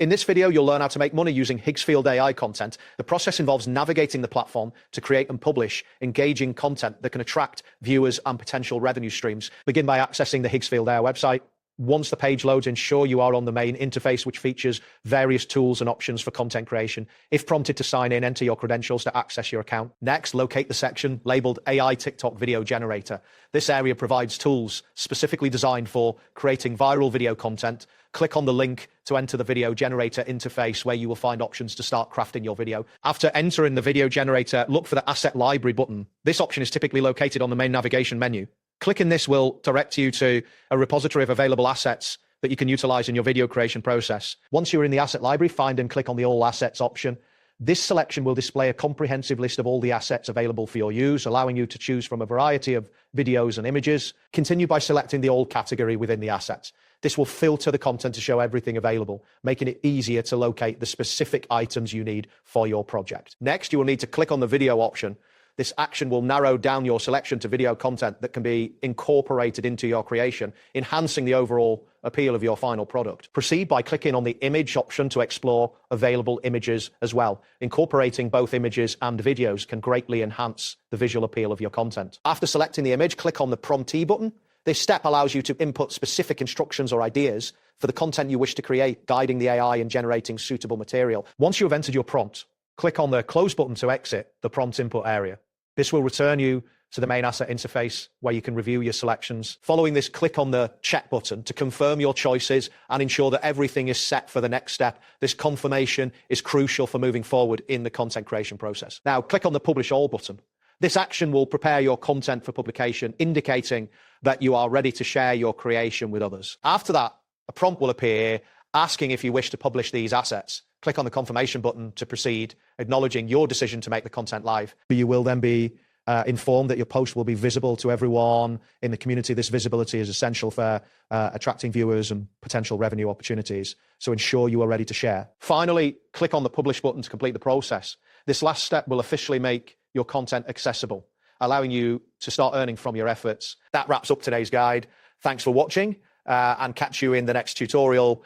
In this video, you'll learn how to make money using Higgsfield AI content. The process involves navigating the platform to create and publish engaging content that can attract viewers and potential revenue streams. Begin by accessing the Higgsfield AI website. Once the page loads, ensure you are on the main interface, which features various tools and options for content creation. If prompted to sign in, enter your credentials to access your account. Next, locate the section labeled AI TikTok Video Generator. This area provides tools specifically designed for creating viral video content. Click on the link to enter the video generator interface, where you will find options to start crafting your video. After entering the video generator, look for the Asset Library button. This option is typically located on the main navigation menu. Clicking this will direct you to a repository of available assets that you can utilize in your video creation process. Once you're in the asset library, find and click on the All Assets option. This selection will display a comprehensive list of all the assets available for your use, allowing you to choose from a variety of videos and images. Continue by selecting the All category within the assets. This will filter the content to show everything available, making it easier to locate the specific items you need for your project. Next, you will need to click on the video option. This action will narrow down your selection to video content that can be incorporated into your creation, enhancing the overall appeal of your final product. Proceed by clicking on the image option to explore available images as well. Incorporating both images and videos can greatly enhance the visual appeal of your content. After selecting the image, click on the Promptee button. This step allows you to input specific instructions or ideas for the content you wish to create, guiding the AI in generating suitable material. Once you have entered your prompt, click on the Close button to exit the prompt input area. This will return you to the main asset interface, where you can review your selections. Following this, click on the check button to confirm your choices and ensure that everything is set for the next step. This confirmation is crucial for moving forward in the content creation process. Now, click on the Publish All button. This action will prepare your content for publication, indicating that you are ready to share your creation with others. After that, a prompt will appear asking if you wish to publish these assets. Click on the confirmation button to proceed, acknowledging your decision to make the content live. You will then be informed that your post will be visible to everyone in the community. This visibility is essential for attracting viewers and potential revenue opportunities, so ensure you are ready to share. Finally, click on the Publish button to complete the process. This last step will officially make your content accessible, allowing you to start earning from your efforts. That wraps up today's guide. Thanks for watching, and catch you in the next tutorial.